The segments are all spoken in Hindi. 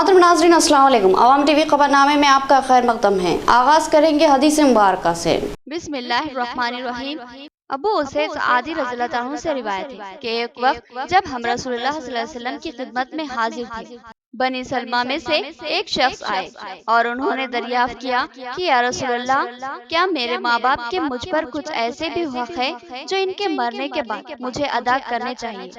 मोहतरम नाज़रीन अस्सलाम वालेकुम। अवाम टीवी खबरनामे में आपका खैर मकदम है। आगाज करेंगे हदीस मुबारक से। बिस्मिल्लाहिर्रहमानिर्रहीम। अबू उसैद आदि रज़ियल्लाहु अन्हु से रिवायत है कि एक वक्त जब हम रसूलुल्लाह सल्लल्लाहु अलैहि वसल्लम की खिदमत में हाजिर थे, बनी सलमा में से एक शख्स आए और उन्होंने दरियाफ्त किया कि या रसूलल्लाह, क्या मेरे माँ बाप के मुझ पर कुछ ऐसे भी हक है जो इनके मरने के बाद मुझे अदा करने चाहिए?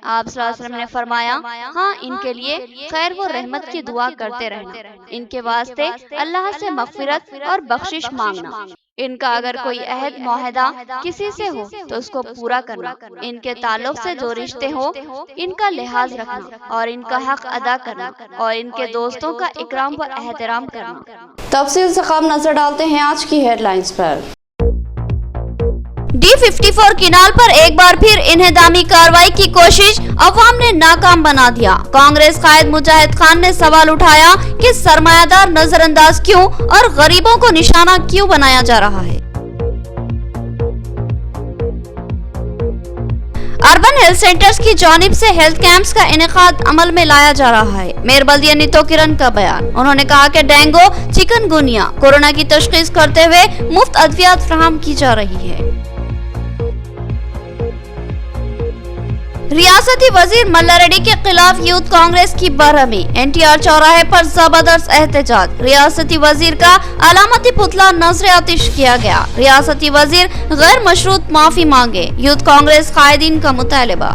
आप सल्लल्लाहु अलैहि वसल्लम ने फरमाया, हाँ, इनके लिए खैर व रहमत की दुआ करते रहना, इनके वास्ते अल्लाह से मग़फ़िरत और बख्शिश मांगना, इनका अगर कोई अहद मुआहदा किसी से हो तो उसको पूरा करना, इनके ताल्लुक से जो रिश्ते हो इनका लिहाज रखना और इनका हक अदा करना और इनके दोस्तों का इकराम व एहतराम करना। तफसील से ख़बर नजर डालते हैं आज की हेडलाइंस पर। D54 किनाल पर एक बार फिर इन्हेदामी कार्रवाई की कोशिश अवाम ने नाकाम बना दिया। कांग्रेस कायद मुजाहिद खान ने सवाल उठाया कि सरमायादार नजरअंदाज क्यों और गरीबों को निशाना क्यों बनाया जा रहा है। अर्बन हेल्थ सेंटर्स की जानिब से हेल्थ कैंप्स का इनेकाद अमल में लाया जा रहा है। मेयर बल्दिया नीतो किरण का बयान। उन्होंने कहा कि डेंगू, चिकनगुनिया, कोरोना की तशखीस करते हुए मुफ्त अद्वियात फराहम की जा रही है। रियासती वजीर मल्ला रेड्डी के खिलाफ यूथ कांग्रेस की बरहमी। NTR चौराहे पर जबरदस्त एहतजाज। रियासती वजीर का अलामती पुतला नजर आतिश किया गया। रियासती वजीर गैर मशरूत माफी मांगे। यूथ कांग्रेस कायदीन का मुतालबा।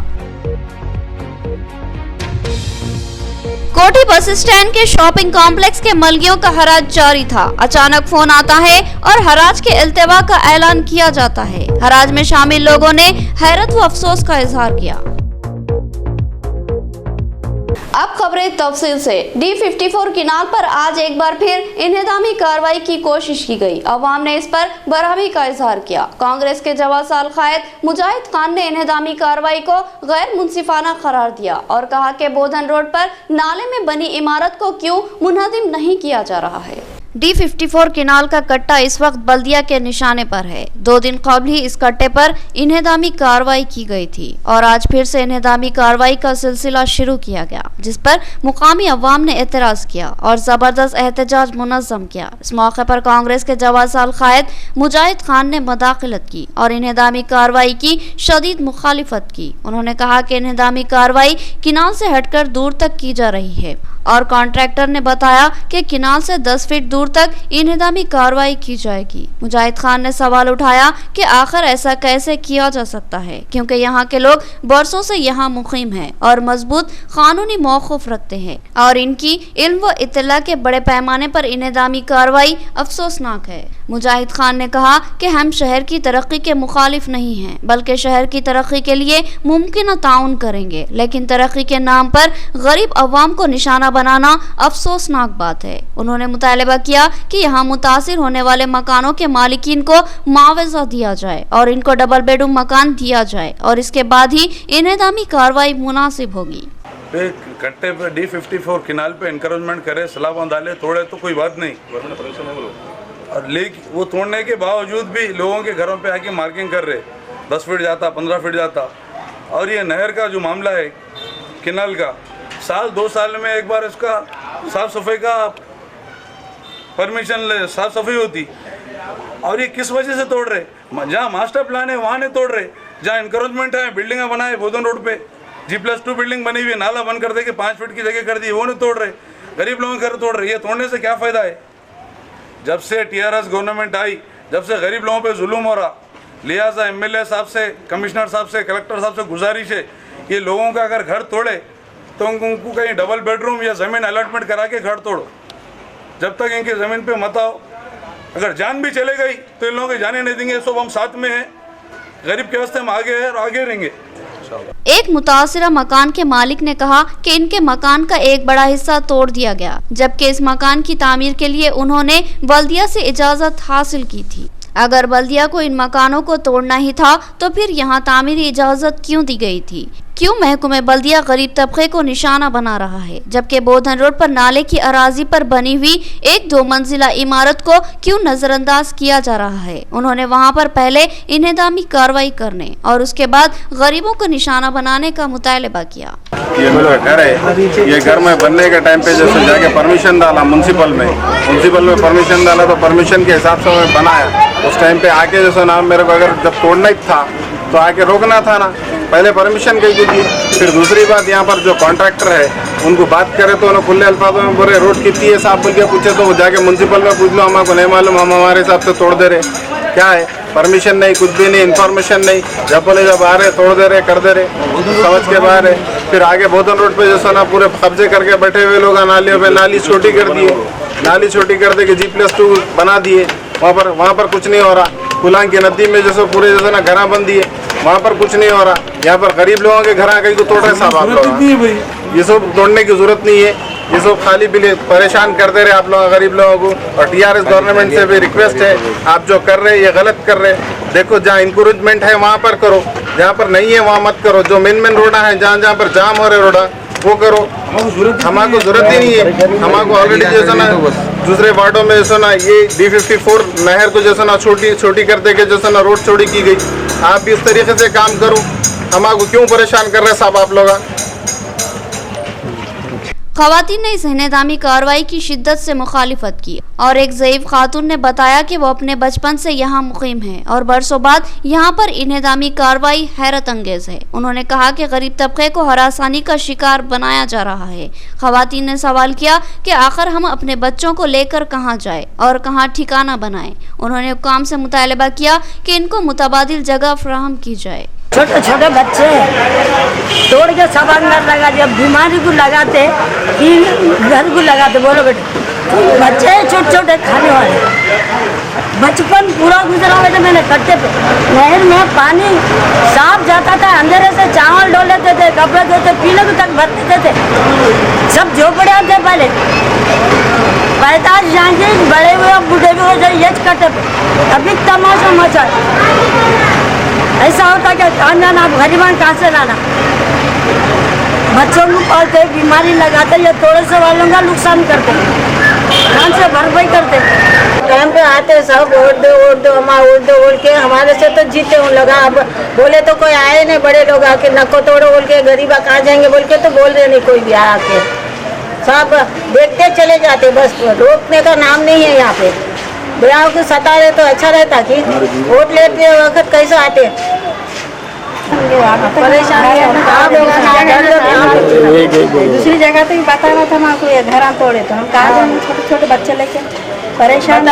कोठी बस स्टैंड के शॉपिंग कॉम्प्लेक्स के मलगियों का हराज जारी था। अचानक फोन आता है और हराज के इल्तिवा का ऐलान किया जाता है। हराज में शामिल लोगों ने हैरत व अफसोस का इजहार किया। अब खबरें तफसील से। D54 किनाल पर आज एक बार फिर इन्हेदामी कार्रवाई की कोशिश की गई। अवाम ने इस पर बरहमी का इजहार किया। कांग्रेस के जवासाल कायद मुजाहिद खान ने इन्हेदामी कार्रवाई को गैर मुनसिफाना करार दिया और कहा कि बोधन रोड पर नाले में बनी इमारत को क्यों मुनहदिम नहीं किया जा रहा है। D54 किनाल का कट्टा इस वक्त बल्दिया के निशाने पर है। 2 दिन कबल ही इस कट्टे पर इन्हेदामी कार्रवाई की गई थी और आज फिर से इन्हेदामी कार्रवाई का सिलसिला शुरू किया गया, जिस पर मुकामी अवाम ने एतराज किया और जबरदस्त एहतजाज मुनज़्ज़म किया। इस मौके पर कांग्रेस के जवासाल कायद मुजाहिद खान ने मदाखलत की और इन्हेदामी कार्रवाई की शदीद मुखालिफत की। उन्होंने कहा कि इन्हेदामी कार्रवाई किनाल से हटकर दूर तक की जा रही है और कॉन्ट्रैक्टर ने बताया कि किनाल से 10 फीट दूर तक इन्हेदामी कार्रवाई की जाएगी। मुजाहिद खान ने सवाल उठाया कि आखिर ऐसा कैसे किया जा सकता है, क्योंकि यहाँ के लोग बरसों से यहाँ मुकीम हैं और मजबूत कानूनी मौक़िफ़ रखते हैं और इनकी इल्म व इत्तला के बड़े पैमाने पर इन्हेदामी कार्रवाई अफसोसनाक है। मुजाहिद खान ने कहा कि हम शहर की तरक्की के मुखालिफ नहीं हैं, बल्कि शहर की तरक्की के लिए मुमकिन ताउन करेंगे, लेकिन तरक्की के नाम पर गरीब अवाम को निशाना बनाना अफसोसनाक बात है। उन्होंने मुतालबा किया कि यहाँ मुतासिर होने वाले मकानों के मालिकीन को मुआवजा दिया जाए और इनको डबल बेडरूम मकान दिया जाए और इसके बाद ही इन्हेदामी कार्रवाई मुनासिब होगी। कट्टे पे D54 किनाल पे इंकरेजमेंट करे, सलाब डाले, तोड़े तो कोई बात नहीं, और लेकिन वो तोड़ने के बावजूद भी लोगों के घरों पे आके मार्किंग कर रहे, 10 फीट जाता, 15 फीट जाता। और ये नहर का जो मामला है किनाल का, साल 2 साल में एक बार इसका साफ़ सफाई का परमिशन ले, साफ़ सफाई होती, और ये किस वजह से तोड़ रहे? जहाँ मास्टर प्लान है वहाँ नहीं तोड़ रहे, जहाँ इंकरेजमेंट है, बिल्डिंग बनाए बोधन रोड पे G+2 बिल्डिंग बनी हुई, नाला बंद कर दे के 5 फीट की जगह कर दी, वो नहीं तोड़ रहे। गरीब लोगों के घर तोड़ रहे। ये तोड़ने से क्या फ़ायदा है? जब से TRS गवर्नमेंट आई, जब से गरीब लोगों पे जुल्म हो रहा, लिहाजा MLA साहब से, कमिश्नर साहब से, कलेक्टर साहब से गुजारिश है कि लोगों का अगर घर तोड़े तो उनको कहीं डबल बेडरूम या ज़मीन अलॉटमेंट करा के घर तोड़ो। जब तक इनकी ज़मीन पे मत आओ, अगर जान भी चले गई तो इन लोगों की जाने नहीं देंगे। सब हम साथ में हैं, गरीब के वास्ते हम आगे हैं और आगे रहेंगे। एक मुतासिरा मकान के मालिक ने कहा कि इनके मकान का एक बड़ा हिस्सा तोड़ दिया गया, जबकि इस मकान की तामीर के लिए उन्होंने बल्दिया से इजाजत हासिल की थी। अगर बल्दिया को इन मकानों को तोड़ना ही था तो फिर यहाँ तामीरी इजाजत क्यों दी गई थी? क्यों महकमे बल्दिया गरीब तबके को निशाना बना रहा है, जबकि बोधन रोड पर नाले की अराजी पर बनी हुई एक 2 मंजिला इमारत को क्यों नजरअंदाज किया जा रहा है? उन्होंने वहां पर पहले इन्हेदामी कार्रवाई करने और उसके बाद गरीबों को निशाना बनाने का मुतालबा किया। ये मेरा घर है, ये घर में बनने के टाइम पे जैसे जाके परमिशन डाला म्यूनसिपल में परमिशन डाला तो परमिशन के हिसाब से मैं बनाया। उस टाइम पे आके जैसे ना मेरे को अगर जब तोड़ना ही था तो आके रोकना था ना, पहले परमिशन कही थी। फिर दूसरी बात, यहाँ पर जो कॉन्ट्रैक्टर है उनको बात करे तो उन्हें खुले अल्फाजों में बोले रोड कितनी है साहब बोल के पूछे तो वो जाके म्यूनसिपल में पूछ लो, हमको नहीं मालूम, हम हमारे हिसाब से तोड़ दे रहे। क्या है, परमिशन नहीं, कुछ भी नहीं, इन्फॉर्मेशन नहीं, जब बोले जब आ रहे तोड़ दे रहे, कर दे रहे, समझ के बाहर है। फिर आगे बोधन रोड पे जैसा ना पूरे कब्जे करके बैठे हुए लोग नालियों पे नाली छोटी कर दिए, नाली छोटी कर दे के G+2 बना दिए। वहाँ पर कुछ नहीं हो रहा। कुलांग की नदी में जैसे पूरे जैसे ना घर बन दिए, वहाँ पर कुछ नहीं हो रहा। यहाँ पर गरीब लोगों के घर कहीं को तोड़ रहे साहब आप लोग, ये सब तोड़ने की जरूरत नहीं है। ये सब खाली बिले परेशान करते रहे आप लोग गरीब लोगों को। और TRS गवर्नमेंट से भी रिक्वेस्ट है, आप जो कर रहे हैं ये गलत कर रहे हैं। देखो जहाँ इंक्रोचमेंट है वहाँ पर करो, जहाँ पर नहीं है वहाँ मत करो। जो मेन रोडा है जहाँ पर जाम हो रहे रोडा वो करो। हमारे जरूरत ही नहीं है। हमारे ऑलरेडी जैसा ना दूसरे वार्डों में जैसा ना ये D54 नहर को जैसा ना छोटी कर दे के जैसा ना रोड चौड़ी की गई। आप भी इस तरीके से काम करो। हमारे क्यों परेशान कर रहे हैं साहब आप लोग? खवातीन ने इस इन्हेदामी कार्रवाई की शिद्दत से मुखालिफत की और एक ज़ईफ खातून ने बताया कि वो अपने बचपन से यहाँ मुकीम है और बरसों बाद यहाँ पर इन्हेदामी कार्रवाई हैरत अंगेज है। उन्होंने कहा कि गरीब तबके को हरासानी का शिकार बनाया जा रहा है। खवातीन ने सवाल किया कि आखिर हम अपने बच्चों को लेकर कहाँ जाए और कहाँ ठिकाना बनाए। उन्होंने हुक्काम से मुतालबा किया कि इनको मुतबादिल जगह फराहम की जाए। छोटे छोटे बच्चे तोड़ के सब अंदर लगा दिया। बीमारी को लगाते कि घर को लगाते, बोलो बेटे, बच्चे छोटे छोटे खाने वाले। बचपन पूरा गुजरा हुआ था मैंने कट्टे पे। नहर में पानी साफ जाता था, अंधेरे से चावल डोल लेते थे, कपड़े धोते, पीने को तक भरते थे। सब झोपड़े आते पहले 45 जाएंगे, बड़े हुए बूढ़े भी हो जाए ये कट्टे पे। अभी तमाशा मचा। ऐसा होता कि खानदान आप गरीबान कहाँ से लाना? बच्चों को पालते, बीमारी लगाते, ये थोड़े से वालों का नुकसान करते, कहाँ से भरपाई करते। टाइम पे आते सब वोट दो हमारा वोट दो बोल के, हमारे से तो जीते उन लोग। अब बोले तो कोई आए नहीं, बड़े लोग आके नको तोड़ो बोल के, गरीबा कहाँ जाएंगे बोल के तो बोल रहे नहीं कोई भी आके। सब देखते चले जाते, बस रोकने का नाम नहीं है यहाँ पे। ब्याह को सता रहे तो अच्छा रहता कि वोट लेते वक्त कैसे आते परेशानी। दूसरी जगह तो बता रहा था मैं आपको, ये घर तोड़े तो हम कहा जाएंगे छोटे छोटे बच्चे लेके परेशान।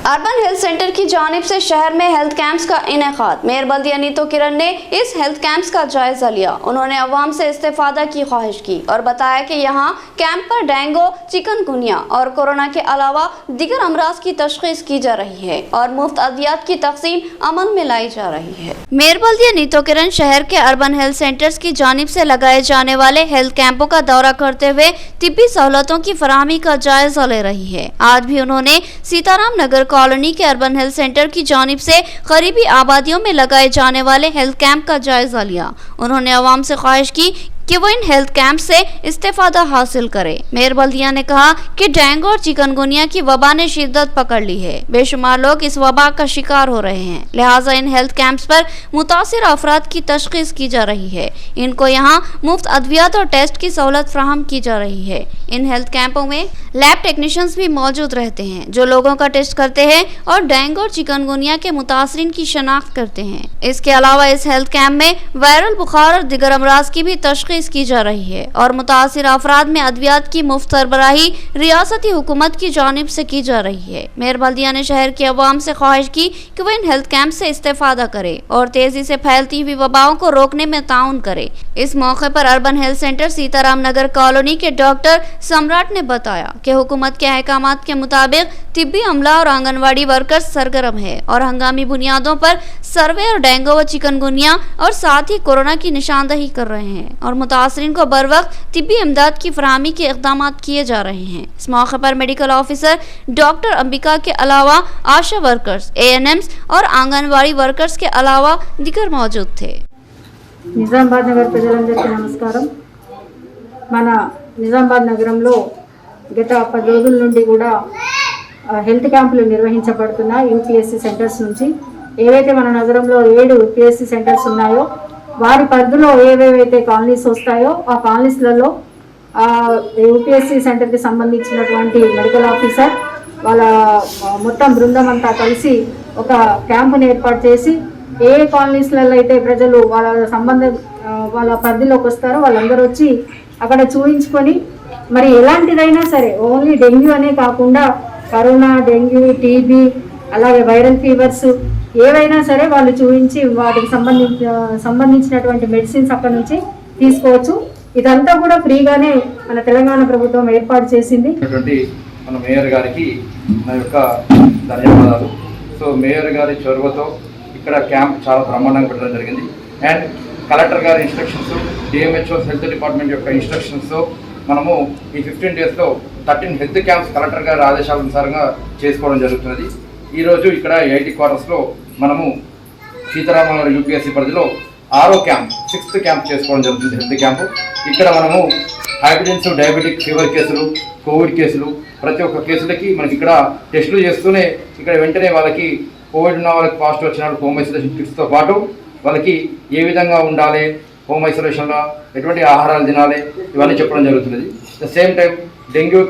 अर्बन हेल्थ सेंटर की जानिब से शहर में हेल्थ कैंप्स का इनेकाद। मेयर बल्दिया नीतो किरण ने इस हेल्थ कैंप्स का जायजा लिया। उन्होंने अवाम से इस्तेफादा की ख्वाहिश की और बताया कि यहाँ कैंप पर डेंगू, चिकनगुनिया और कोरोना के अलावा दीगर अमराज की तशखीस की जा रही है और मुफ्त अद्वियात की तकसीम अमल में लाई जा रही है। मेयर बल्दिया नीतो किरण शहर के अर्बन हेल्थ सेंटर्स की जानिब से लगाए जाने वाले हेल्थ कैंपों का दौरा करते हुए तिब्बी सहूलतों की फराहमी का जायजा ले रही है। आज भी उन्होंने सीताराम नगर कॉलोनी के अर्बन हेल्थ सेंटर की जानिब से करीबी आबादियों में लगाए जाने वाले हेल्थ कैंप का जायजा लिया। उन्होंने अवाम से ख्वाहिश की कि वो इन हेल्थ कैंप से इस्तेफादा हासिल करे। मेयर बल्दिया ने कहा कि डेंगू और चिकनगुनिया की वबा ने शिद्दत पकड़ ली है। बेशुमार लोग इस वबा का शिकार हो रहे हैं, लिहाजा इन हेल्थ कैंप्स पर मुतासिर अफराद की तशखीस की जा रही है। इनको यहाँ मुफ्त अद्वियात और टेस्ट की सहूलत फ्राहम की जा रही है। इन हेल्थ कैंपों में लैब टेक्नीशियंस भी मौजूद रहते हैं जो लोगों का टेस्ट करते हैं और डेंगू और चिकनगुनिया के मुतासरीन की शनाख्त करते हैं। इसके अलावा इस हेल्थ कैंप में वायरल बुखार और दिगर अमराज की भी तशखीस की जा रही है और मुतासिर अफराद में अद्वियात की मुफ्त सरबराही रियासती हुकूमत की जानिब से की जा रही है। मेयर बल्दिया ने शहर की अवाम से ख्वाहिश की कि वह इन हेल्थ कैंप से इस्तेफादा करे और तेजी से फैलती हुई वबाओं को रोकने में ताउन करे। इस मौके पर अर्बन हेल्थ सेंटर सीताराम नगर कॉलोनी के डॉक्टर सम्राट ने बताया कि हुकूमत के अहकामात के मुताबिक तिब्बी अमला और आंगनवाड़ी वर्कर्स सरगर्म है और हंगामी बुनियादों पर सर्वे और डेंगू व चिकनगुनिया और साथ ही कोरोना की निशानदही कर रहे हैं और मुतासरीन को बर वक्त तिब्बी इमदाद की फराहमी के इक़दाम किए जा रहे हैं। इस मौके पर मेडिकल ऑफिसर डॉक्टर अंबिका के अलावा आशा वर्कर्स, ANMs और आंगनवाड़ी वर्कर्स के अलावा दिगर मौजूद थे। నిజామాబాద్ నగర ప్రజలందరికీ నమస్కారం। మన నిజామాబాద్ నగరంలో గత 10 రోజుల నుండి కూడా హెల్త్ క్యాంపులు నిర్వహించబడుతున్నాయి UPSC సెంటర్స్ నుంచి। ఏవైతే మన నగరంలో 7 UPSC సెంటర్స్ ఉన్నాయో వారి పరిధిలో ఏవేవైతే కాలనీస్ వస్తాయో ఆ కాలనీస్లలో UPSC సెంటర్కి సంబంధించినటువంటి మెడికల్ ఆఫీసర్ వాళ్ళ మొత్తం బృందం అంతా కలిసి ఒక క్యాంపును ఏర్పాటు చేసి ఏ కాలనీస్లలో అయితే ప్రజలు వాళ్ళ పరిధిలోకి వస్తారో వాళ్ళందరూ వచ్చి అక్కడ చూయించుకొని మరి ఎలాంటిదైనా సరే ఓన్లీ డెంగ్యూ అనే కాకుండా కరోనా, డెంగ్యూ, టీబీ అలాగే వైరల్ ఫీవర్స్ ఏవైనా సరే వాళ్ళు చూయించి వాటికి సంబంధించినటువంటి మెడిసిన్స్ అక్కడ నుంచి తీసుకోవచ్చు। ఇదంతా కూడా ఫ్రీగానే మన తెలంగాణ ప్రభుత్వం ఏర్పాటు చేసింది। మన మేయర్ గారికి నా యొక్క ధన్యవాదాలు। సో మేయర్ గారి చొరవతో ఇక్కడ క్యాంప్ చాలా బ్రహ్మాండంగా పెట్టడం జరిగింది అండ్ కలెక్టర్ గారి ఇన్స్ట్రక్షన్స్, DMHO హెల్త్ డిపార్ట్మెంట్ యొక్క ఇన్స్ట్రక్షన్స్తో మనము ఈ 15 డేస్లో 13 హెల్త్ క్యాంప్స్ కలెక్టర్ గారి ఆదేశానుసారంగా చేసుకోవడం జరుగుతున్నది। ఈరోజు ఇక్కడ 80 క్వార్టర్స్లో మనము సీతారామనగర్ UPSC పరిధిలో 6వ క్యాంప్, 6th క్యాంప్ చేసుకోవడం జరుగుతుంది హెల్త్ క్యాంపు। ఇక్కడ మనము హైపర్టెన్సివ్, డయాబెటిక్, ఫీవర్ కేసులు, కోవిడ్ కేసులు ప్రతి ఒక్క కేసులకి మనకి ఇక్కడ టెస్టులు చేస్తూనే ఇక్కడ వెంటనే వాళ్ళకి కోవిడ్ ఉన్న వాళ్ళకి పాజిటివ్ వచ్చిన హోమ్ ఐసోలేషన్ కిట్స్తో పాటు వాళ్ళకి ఏ విధంగా ఉండాలి, హోమ్ ఐసోలేషన్లో ఎటువంటి ఆహారాలు తినాలి ఇవన్నీ చెప్పడం జరుగుతున్నది। The same time dengue,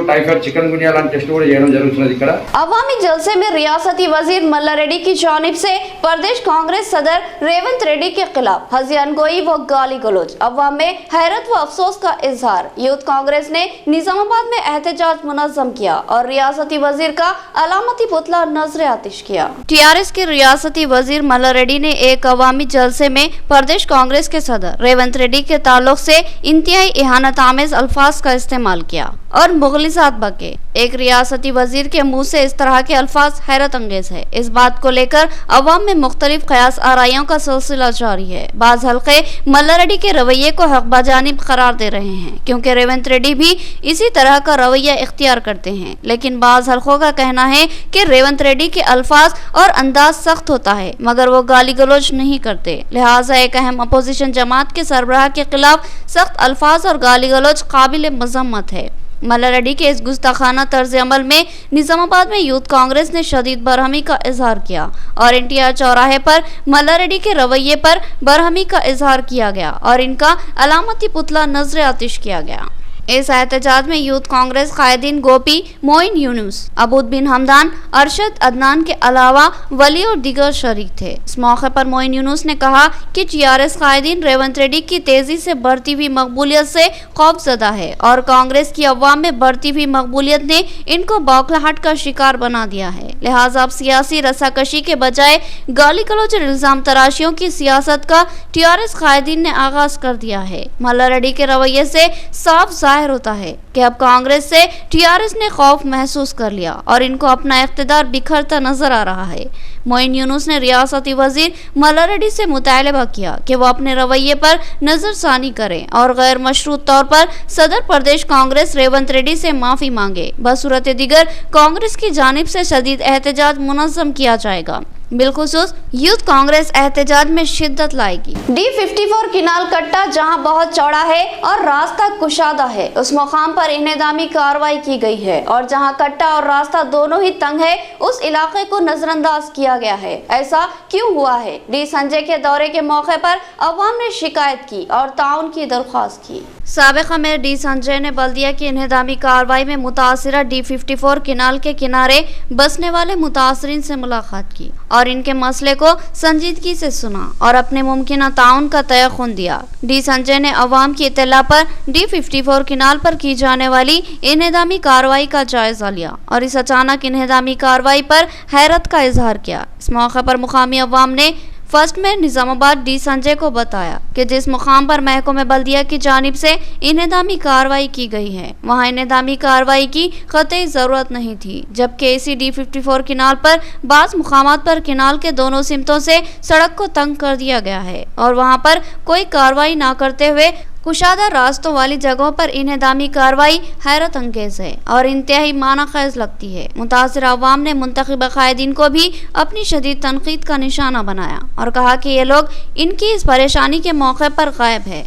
typhoid, chikungunya लांటి टेस्ट కూడా చేయడం జరుగుతున్నది ఇక్కడ। अवामी जलसे में रियासती वजीर मल्ला रेड्डी की जानिब से प्रदेश कांग्रेस सदर रेवंत रेड्डी के खिलाफ हज़ियान गोई व गाली गलौज, अवाम में हैरत व अफसोस का इजहार। यूथ कांग्रेस ने निजामाबाद में एहतजाज मुनज़्ज़म किया और रियासती वजीर का अलामती पुतला नजर आतिश किया। TRS के रियासती वजीर मल्ला रेड्डी ने एक अवामी जलसे में प्रदेश कांग्रेस के सदर रेवंत रेड्डी के ताल्लुक से इंतहाई इहानत आमेज अल्फाज का इस्तेमाल किया और मुगलिसात बके। एक रियासती वजीर के मुंह से इस तरह के अल्फाज हैरत अंगेज है। इस बात को लेकर अवाम में मुख्तलिफ क़यास आराइयों का सिलसिला जारी है। बाज़ हल्के मल्ला रेड्डी के रवैये को हक बजानिब करार दे रहे हैं क्योंकि रेवंत रेड्डी भी इसी तरह का रवैया इख्तियार करते हैं, लेकिन बाज़ हल्कों का कहना है कि रेवंत रेड्डी के अल्फाज और अंदाज सख्त होता है मगर वो गाली गलौज नहीं करते। लिहाजा एक अहम अपोजिशन जमात के सरबराह के खिलाफ सख्त अल्फाज और गाली गलौज काबिल मजम्मत है। मल्ला रेड्डी के इस गुस्ताखाना तर्ज अमल में निजामाबाद में यूथ कांग्रेस ने शदीद बरहमी का इजहार किया और NTR चौराहे पर मल्ला रेड्डी के रवैये पर बरहमी का इजहार किया गया और इनका अलामती पुतला नजर आतिश किया गया। इस एहतजाज में यूथ कांग्रेस कायदीन गोपी, मोइन यूनुस, अबूद बिन हमदान, अरशद अदनान के अलावा वली और दिगर शरीक थे। इस मौके पर मोइन यूनुस ने कहा कि TRS कायदीन रेवंत रेड्डी की तेजी से बढ़ती हुई मकबूलियत से खौफजदा है और कांग्रेस की अवाम में बढ़ती हुई मकबूलियत ने इनको बौखलाहट का शिकार बना दिया है। लिहाजा अब सियासी रसाकशी के बजाय गाली गलौज और इल्जाम तराशियों की सियासत का TRS कायदीन ने आगाज कर दिया है। मल्ला रेड्डी के रवैये से साफ जाहिर होता है कि अब कांग्रेस से TRS ने खौफ महसूस कर लिया और इनको अपना इख्तिदार बिखरता नजर आ रहा है। मोइन यूनुस ने रियासती वजीर मल्ला रेड्डी से मुतालबा किया कि वो अपने रवैये पर नजरसानी करें और गैर मशरूत तौर पर सदर प्रदेश कांग्रेस रेवंत रेड्डी से माफी मांगे। बसूरत दिगर कांग्रेस की जानिब से शदीद एहतजाज मुनज़्ज़म किया जाएगा। बिलखुसूस यूथ कांग्रेस एहतजाज में शिद्दत लाएगी। D54 किनाल कट्टा जहां बहुत चौड़ा है और रास्ता कुशादा है, उस मुकाम पर इन्हेदामी कार्रवाई की गई है और जहां कट्टा और रास्ता दोनों ही तंग है उस इलाके को नजरअंदाज किया गया है। ऐसा क्यों हुआ है? D संजय के दौरे के मौके पर अवाम ने शिकायत की और ताउन की दरख्वास्त की। साबिक़ मेयर D संजय ने बल्दिया की इन्हेदामी कार्रवाई में मुतासिरा D54 किनाल के किनारे बसने वाले मुतासरीन से मुलाकात की और इनके मसले को संजीदगी से सुना और अपने मुमकिन ताउन का तयक़ुन दिया। D संजय ने अवाम की इत्तला पर D54 किनाल पर की जाने वाली इन्हेदामी कार्रवाई का जायजा लिया और इस अचानक इन्हेदामी कार्रवाई पर हैरत का इजहार किया। इस मौके पर मुकामी अवाम ने फर्स्ट में निजामाबाद डी संजय को बताया कि जिस मुकाम पर महकमे बल्दिया की जानिब से इन्हेदामी कार्रवाई की गई है वहाँ इन्हेदामी कार्रवाई की कतई जरूरत नहीं थी, जबकि इसी D54 किनाल पर बाज़ मुकामात पर किनाल के दोनों सिमतों से सड़क को तंग कर दिया गया है और वहाँ पर कोई कार्रवाई न करते हुए कुशादा रास्तों वाली जगहों पर इन्हेदामी कार्रवाई हैरत अंगेज है और इंतहाई माना खैज लगती है। मुतासिर अवाम ने मुंतखब कायदीन को भी अपनी शदीद तनकीद का निशाना बनाया और कहा कि ये लोग इनकी इस परेशानी के मौके पर गायब है।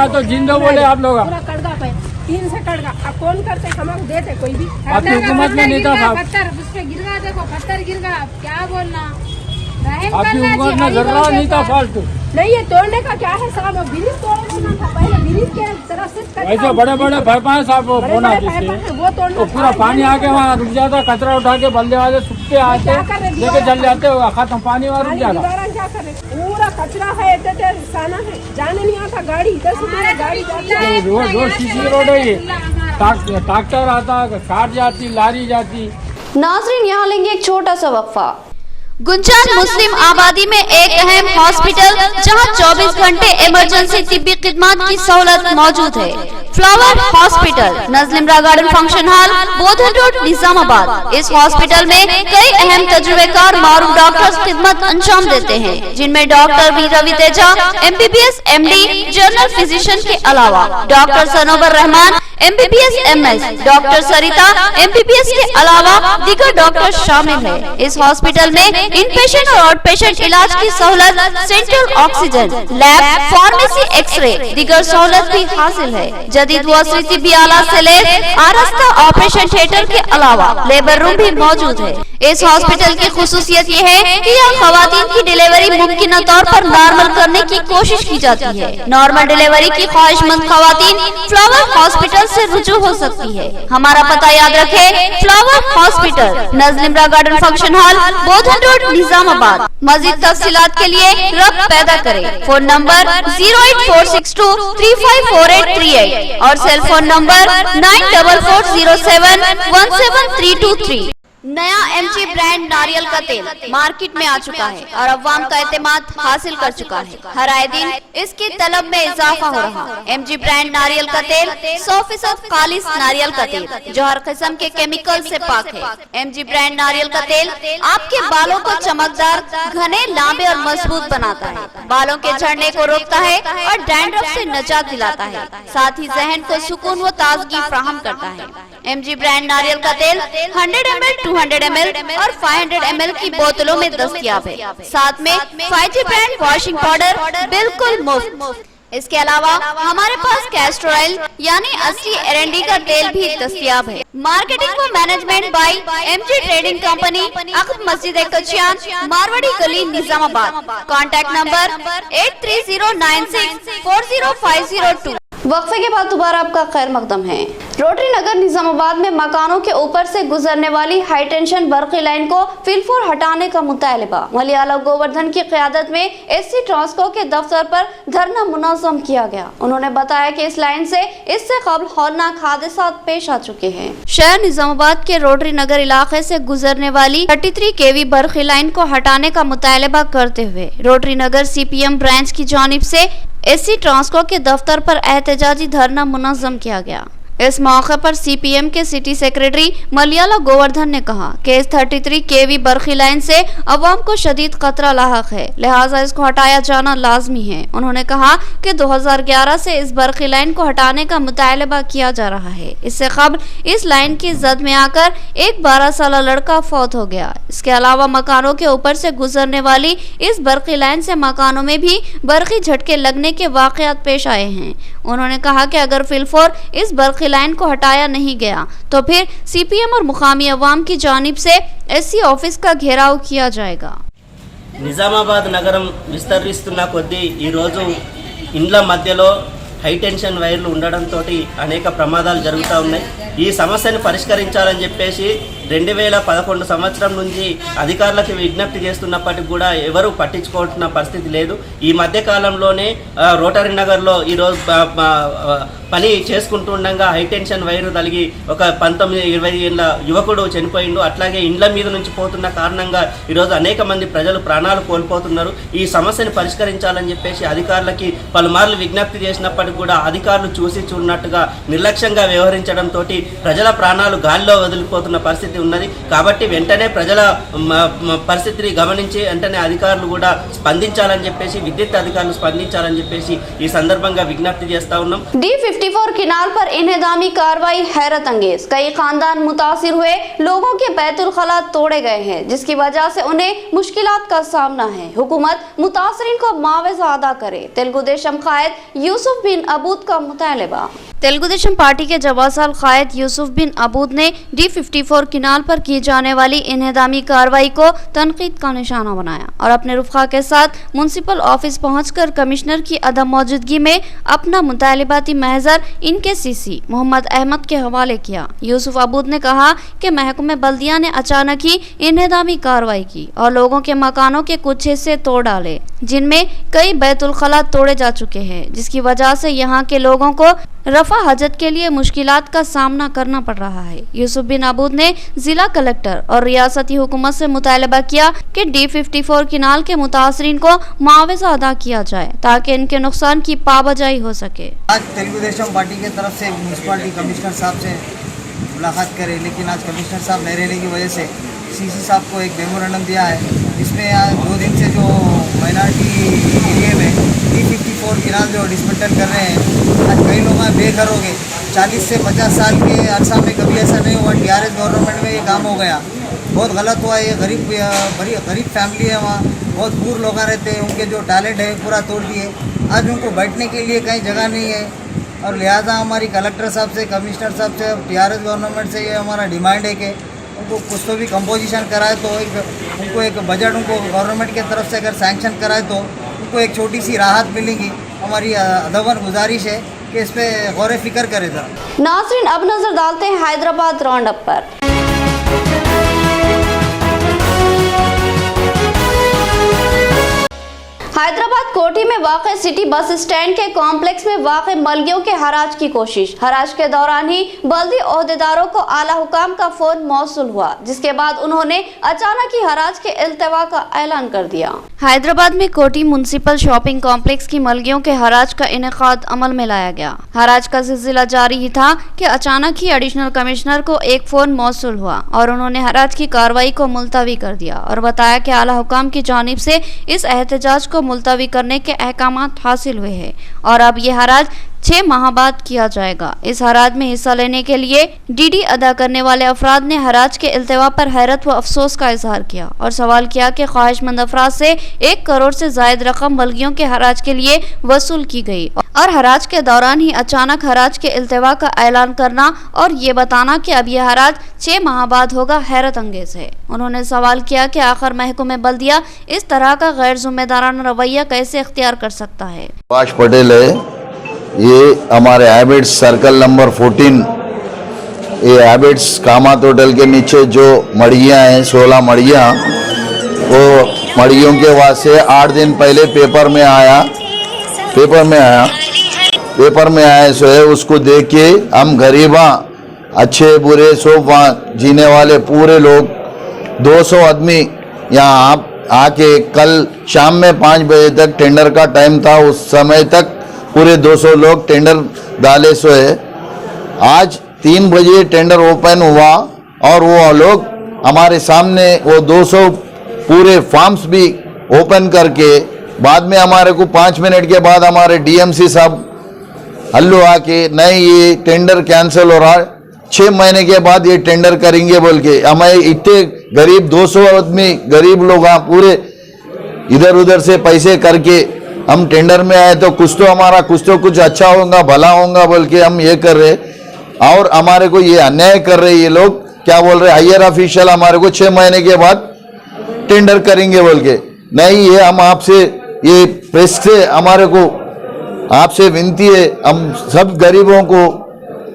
तो जिंदा बोले आप लोग 3 से कट गया, अब कौन करते हम देते कोई भी आपकी हुकूमत में नहीं था साहब, पत्थर उस पे गिर गया, देखो पत्थर गिर गया, अब क्या बोलना, आपकी हुकूमत में जर्रा नहीं था फालतू। नहीं ये तोड़ने का क्या है साहब, ब्रिज तोड़ना था पहले, ब्रिज के तरफ से वैसे बड़े बड़े पाइप हैं साहब, वो बोना वो तोड़ना तो पूरा पानी आके वहाँ रुक जाता, कचरा उठा के बल्ले वाले सूखते आते लेके चल जाते, खत्म पानी वहाँ रुक जाता। क्या करे, पूरा कचरा है, साना है, जाने नहीं आता गाड़ी, इधर से गाड़ी रोड सीसी रोड है ये, ट्रैक्टर आता, कार जाती, लारी जाती। नाजरीन यहाँ लेंगे एक छोटा सा वक्फा। गुंजान मुस्लिम आबादी में एक अहम हॉस्पिटल जहां 24 घंटे इमरजेंसी तिब्बी खिदमत की सहूलत मौजूद है। फ्लावर हॉस्पिटल, नजलिमरा garden function hall, Bodhan road, Nizamabad. इस हॉस्पिटल में कई अहम तजुर्बेकार मारूफ डॉक्टर्स खिदमत अंजाम देते हैं, जिनमें doctor B Ravi Teja MBBS MD general physician के अलावा doctor Sanobar Rahman MBBS MS, doctor Sarita MBBS के अलावा दीगर डॉक्टर शामिल है। इस हॉस्पिटल में इन पेशेंट और आउट पेशेंट इलाज की सहूलत, central oxygen, lab, pharmacy, X ray, दीगर सहूलत भी हासिल है। जदीद वस्त्री तिब्बी आलात से लैस आरास्ता ऑपरेशन थिएटर के अलावा लेबर रूम भी मौजूद है। इस हॉस्पिटल की खुसूसियत ये है कि यहाँ खवातीन की डिलीवरी मुमकिन तौर पर नॉर्मल करने की कोशिश की जाती है। नॉर्मल डिलीवरी की ख्वाहिशमंद खवातीन फ्लावर हॉस्पिटल से रुजू हो सकती है। हमारा पता याद रखे, फ्लावर हॉस्पिटल, नजलिमरा garden function hall, Bodhan road, Nizamabad. मजीद तफसीलात के लिए रब्त पैदा करें। फोन नंबर 08462354838 और सेल फोन नंबर 9440717323। नया MG ब्रांड नारियल का तेल मार्केट में आ चुका है और अवाम का एतमाद हासिल कर चुका है। हर आए दिन इसकी तलब में इजाफा हो रहा है। MG ब्रांड नारियल का तेल 100% खालिस नारियल का तेल जो हर किस्म के केमिकल से पाक है। MG ब्रांड नारियल का तेल आपके बालों को चमकदार, घने, लंबे और मजबूत बनाता है, बालों के झड़ने को रोकता है और डैंड्रफ से निजात दिलाता है, साथ ही जहन को सुकून व ताजगी फराहम करता है। MG ब्रांड नारियल का तेल 100 ml, 200 ml और 500 ml की बोतलों में दस्तयाब है। साथ में 5G ब्रांड वॉशिंग पाउडर बिल्कुल मुफ्त। इसके अलावा हमारे पास कैस्टर ऑयल यानी असली एरंडी का तेल भी दस्तयाब है। मार्केटिंग व management by MG trading company, अक़ब मस्जिद कचियान, मारवाड़ी गली, निजामाबाद। Contact number 8309640502। वक्फे के बाद दोबारा आपका खैर मकदम है। रोटरी नगर निजामाबाद में मकानों के ऊपर से गुजरने वाली हाई टेंशन बरक़ी लाइन को फिलफोर हटाने का मुतालबा। मलियाला गोवर्धन की क़यादत में SC ट्रांसको के दफ्तर पर धरना मुनज़्ज़म किया गया। उन्होंने बताया कि इस लाइन से इससे कबल खौफनाक हादसा पेश आ चुके हैं। शहर निजामाबाद के रोटरी नगर इलाके से गुजरने वाली 33 kV बरक़ी लाइन को हटाने का मुतालबा करते हुए रोटरी नगर CPM ब्रांच की जानिब से SC ट्रांसको के दफ्तर पर एहतजाजी धरना मुनज़्ज़म किया गया। इस मौके पर CPM के सिटी सेक्रेटरी मलियाला गोवर्धन ने कहा कि इस 33 kV बरक़ी लाइन से अवाम को शदीद खतरा लाहक है, लिहाजा इसको हटाया जाना लाजमी है। उन्होंने कहा कि 2011 से इस बरक़ी लाइन को हटाने का मुतालबा किया जा रहा है। इससे कबल इस लाइन की जद में आकर एक 12 साल लड़का फौत हो गया। इसके अलावा मकानों के ऊपर से गुजरने वाली इस बरक़ी लाइन से मकानों में भी बरक़ी झटके लगने के वाक़यात पेश आए हैं। उन्होंने कहा कि अगर फिलफोर इस बरक़ी लाइन को हटाया नहीं गया तो फिर CPM और मुकामी अवाम की जानिब से SC ऑफिस का घेराव किया जाएगा। నిజామాబాద్ నగరం విస్తరిస్తున్న కొద్దీ ఈరోజు ఇండ్ల మధ్యలో హై టెన్షన్ వైర్లు ఉండడంతో అనేక ప్రమాదాలు జరుగుతూ ఉన్నాయి। ఈ సమస్యను పరిష్కరించాలని చెప్పేసి 2011 సంవత్సరం నుంచి అధికారులకు విజ్ఞప్తి చేస్తున్నప్పటికీ కూడా ఎవరు పట్టించుకోవాల్సిన పరిస్థితి లేదు. ఈ మధ్య కాలంలోనే రోటరీ నగర్లో ఈరోజు పని చేసుకుంటుండగా హైటెన్షన్ వైరు తగిలి ఒక 19-20 ఏళ్ళ యువకుడు చనిపోయిండు. అట్లాగే ఇండ్ల మీద నుంచి పోతున్న కారణంగా ఈరోజు అనేక మంది ప్రజలు ప్రాణాలు కోల్పోతున్నారు. ఈ సమస్యను పరిష్కరించాలని చెప్పేసి అధికారులకి పలుమార్లు విజ్ఞప్తి చేసినప్పటికీ కూడా అధికారులు చూసి చూడనట్టుగా నిర్లక్ష్యంగా వ్యవహరించడంతో ప్రజల ప్రాణాలు గాలిలో వదిలిపోతున్న పరిస్థితి ఉన్నది. కాబట్టి వెంటనే ప్రజల పరిస్థితిని గమనించి వెంటనే అధికారులు కూడా స్పందించాలని చెప్పేసి, విద్యుత్ అధికారులు స్పందించాలని చెప్పేసి ఈ సందర్భంగా విజ్ఞప్తి చేస్తా ఉన్నాం. D54 किनाल पर इन्हेदामी कार्रवाई हैरत अंगेज, कई खानदान मुतासिर हुए, लोगों के बैतुल खला तोड़े गए हैं, जिसकी वजह से उन्हें मुश्किलात का सामना है। हुकूमत मुतासरीन को मुआवजा अदा करे। तेलुगु देशम कायद यूसुफ बिन अबूद का मुतालबा। तेलुगु देशम पार्टी के जवासाल कायद यूसुफ बिन अबूद ने D54 किनाल पर की जाने वाली इन्हेदामी कार्रवाई को तनकीद का निशाना बनाया और अपने रुफ़ा के साथ म्युनिसिपल ऑफिस पहुंचकर कमिश्नर की अदम मौजूदगी में अपना मुतालिबाती महजर इनके सीसी मोहम्मद अहमद के हवाले किया। यूसुफ अबूद ने कहा कि महकमे बल्दिया ने अचानक ही इन्हेदामी कार्रवाई की और लोगों के मकानों के कुछ हिस्से तोड़ डाले, जिनमें कई बैतुल खला तोड़े जा चुके हैं, जिसकी वजह से यहाँ के लोगों को रफा हजत के लिए मुश्किलात का सामना करना पड़ रहा है। यूसुफ बिन अबूद ने जिला कलेक्टर और रियासती हुकूमत से मुतालबा किया कि D54 किनाल के मुतासरीन को मुआवजा अदा किया जाए ताकि इनके नुकसान की पाबजाई हो सके। आज तेलुगु देशम पार्टी की तरफ से म्यूनसिपालिटी कमिश्नर साहब से मुलाकात करे, लेकिन आज कमिश्नर साहब नहीं रहने की वजह से सीसी साहब को एक मेमोरेंडम दिया है। इसमें आज 2 दिन से जो माइनॉरिटी एरिया में D54 किनाल जो डिसमेंटल कर रहे हैं, आज कई लोग बेघर हो गए। 40 से 50 साल के अरसा में कभी ऐसा नहीं हुआ। TRS गवर्नमेंट में ये काम हो गया, बहुत गलत हुआ। ये गरीब फैमिली है, वहाँ बहुत दूर लोग रहते हैं, उनके जो टैलेंट है पूरा तोड़ दिए। आज उनको बैठने के लिए कहीं जगह नहीं है और लिहाजा हमारी कलेक्टर साहब से, कमिश्नर साहब से, TRS गवर्नमेंट से ये हमारा डिमांड है कि उनको कुछ तो भी कंपोजिशन कराए, तो उनको एक बजट उनको गवर्नमेंट की तरफ से अगर सैंक्शन कराए तो उनको एक छोटी सी राहत मिलेगी। हमारी अदबन गुजारिश है कि इस पर गौर फिक्र करे जरा। नाज़रीन, अब नजर डालते हैं हैदराबाद राउंड अप पर। हैदराबाद कोठी में वाक़ सिटी बस स्टैंड के कॉम्प्लेक्स में वाक़ मलगियों के हराज की कोशिश। हराज के दौरान ही बल्दी ओहदेदारों को आला हुकाम का फोन मौसूल हुआ, जिसके बाद उन्होंने अचानक ही हराज के इल्तवा का ऐलान कर दिया। हैदराबाद में कोठी म्युनिसिपल शॉपिंग कॉम्प्लेक्स की मलगियों के हराज का इनेकाद अमल में लाया गया। हराज का सिलसिला जारी ही था कि अचानक ही एडिशनल कमिश्नर को एक फोन मौसूल हुआ और उन्होंने हराज की कार्रवाई को मुलतवी कर दिया और बताया कि आला हुकाम की जानिब से इस एहतजाज को मुलतवी करने के अहकामात हासिल हुए हैं और अब ये हराज 6 माह बाद किया जाएगा। इस हराज में हिस्सा लेने के लिए डीडी अदा करने वाले अफराद ने हराज के इल्तवा पर हैरत व अफसोस का इजहार किया और सवाल किया कि ख्वाहिशमंद अफराद से 1 करोड़ से जायद रकम मलगियों के हराज के लिए वसूल की गई और हराज के दौरान ही अचानक हराज के इल्तवा का ऐलान करना और ये बताना कि अब यह हराज 6 माह बाद होगा हैरत अंगेज है। उन्होंने सवाल किया कि आखिर महकमे बल्दिया इस तरह का गैर जिम्मेदाराना रवैया कैसे इख्तियार कर सकता है। सुभाष पटेल है, ये हमारे हैबिट्स सर्कल नंबर 14, ये हैबिट्स कामात होटल के नीचे जो मड़ियाँ हैं 16 मड़ियाँ, वो मड़ियों के वास्ते 8 दिन पहले पेपर में आया सो है, उसको देख के हम गरीबा अच्छे बुरे सब वहाँ जीने वाले पूरे लोग 200 आदमी यहाँ आके कल शाम में 5 बजे तक टेंडर का टाइम था, उस समय तक पूरे 200 लोग टेंडर डाले सोए। आज 3 बजे टेंडर ओपन हुआ और वो लोग हमारे सामने वो 200 पूरे फॉर्म्स भी ओपन करके बाद में हमारे को 5 मिनट के बाद हमारे डीएमसी साहब हल्लो आके नहीं ये टेंडर कैंसिल हो रहा, 6 महीने के बाद ये टेंडर करेंगे बोल के। हमें इतने गरीब 200 आदमी गरीब लोग पूरे इधर उधर से पैसे करके हम टेंडर में आए तो कुछ तो हमारा कुछ अच्छा होगा भला होगा बोल के हम ये कर रहे और हमारे को ये अन्याय कर रहे। ये लोग क्या बोल रहे, हायर ऑफिशियल हमारे को 6 महीने के बाद टेंडर करेंगे बोल के। नहीं, ये हम आपसे ये प्रेस से हमारे को आपसे विनती है, हम सब गरीबों को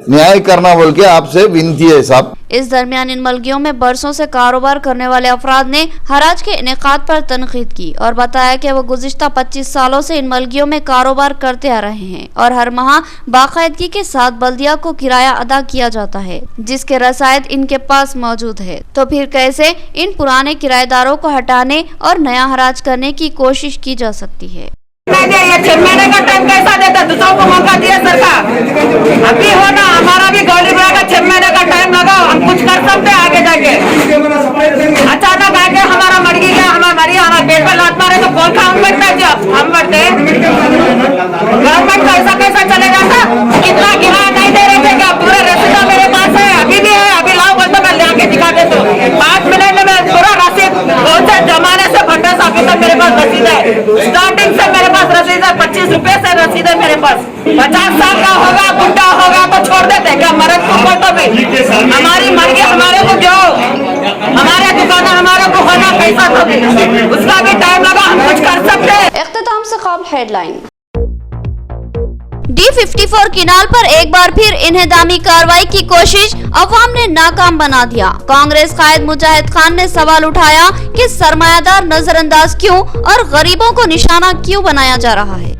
न्याय करना बोल के आपसे विनती है साहब। इस दरमियान इन मलगियों में बरसों से कारोबार करने वाले अफराद ने हराज के इनेकाद पर तनकीद की और बताया कि वो गुज़िश्ता 25 सालों से इन मलगियों में कारोबार करते आ रहे हैं और हर माह बाकायदगी के साथ बल्दिया को किराया अदा किया जाता है, जिसके रसायद इनके पास मौजूद है। तो फिर कैसे इन पुराने किराएदारों को हटाने और नया हराज करने की कोशिश की जा सकती है। ये 6 महीने का टाइम कैसा देता, दूसरों को मौका दिया सरकार। अभी हो ना, हमारा भी गौरी बुरा का 6 महीने का टाइम लगाओ, हम कुछ कर सकते आगे जाके। अचानक आके हमारा मर गया, हमारा पेट पे लात मारे तो कौन काम करता है? जब हम बढ़ते गवर्नमेंट का ऐसा कैसा चले जाता? कितना किराया नहीं दे रहे थे क्या? पूरा रसीदा मेरे पास है, अभी भी है, अभी लाओ बोल तो मैं लेके दिखा दे तो 5 मिनट में पूरा रसीद बहुत से जमाने से भट्टा साहब तक मेरे पास रसीद है। स्टार्टिंग से मेरे पास रसीद है, 25 रुपए से रसीद है मेरे पास। 50 साल का होगा, बुढ़ा होगा तो छोड़ देते क्या? मरद को तो भी हमारी मर्जी, हमारे को जो हमारे दुकान हमारे को होना पैसा तो भी उसका भी टाइम लगा, हम कुछ कर सकते हैं। इख्तिताम से कबल हेडलाइन। D54 किनाल पर एक बार फिर इन्हेदामी कार्रवाई की कोशिश अवाम ने नाकाम बना दिया। कांग्रेस कायद मुजाहिद खान ने सवाल उठाया कि सरमायादार नजरअंदाज क्यों और गरीबों को निशाना क्यों बनाया जा रहा है।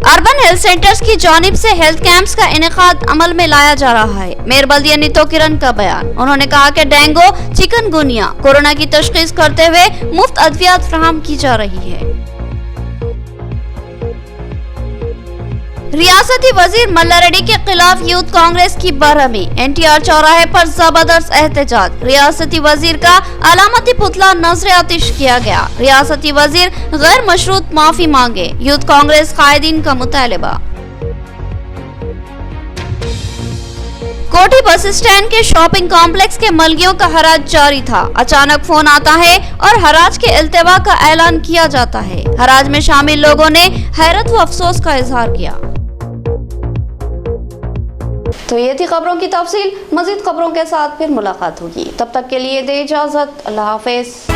अर्बन हेल्थ सेंटर्स की जानिब से हेल्थ कैंप्स का इनेकाद अमल में लाया जा रहा है। मेयर बल्दिया नीतो किरण का बयान। उन्होंने कहा कि डेंगू, चिकनगुनिया, कोरोना की तशखीस करते हुए मुफ्त अद्वियात फराहम की जा रही है। रियासती वजीर मल्ला रेड्डी के खिलाफ यूथ कांग्रेस की बरहमी। NTR चौराहे पर जबरदस्त एहतजाज। रियासती वजीर का अलामती पुतला नजर आतिश किया गया। रियासती वजीर गैर मशरूत माफी मांगे। यूथ कांग्रेस कायदीन का मुतालबा। कोठी बस स्टैंड के शॉपिंग कॉम्प्लेक्स के मलगियों का हराज जारी था। अचानक फोन आता है और हराज के इल्तिवा का ऐलान किया जाता है। हराज में शामिल लोगों ने हैरत व अफसोस का इजहार किया। तो ये थी खबरों की तफसील। मजीद खबरों के साथ फिर मुलाकात होगी, तब तक के लिए दे इजाजत। अल्लाह हाफिज।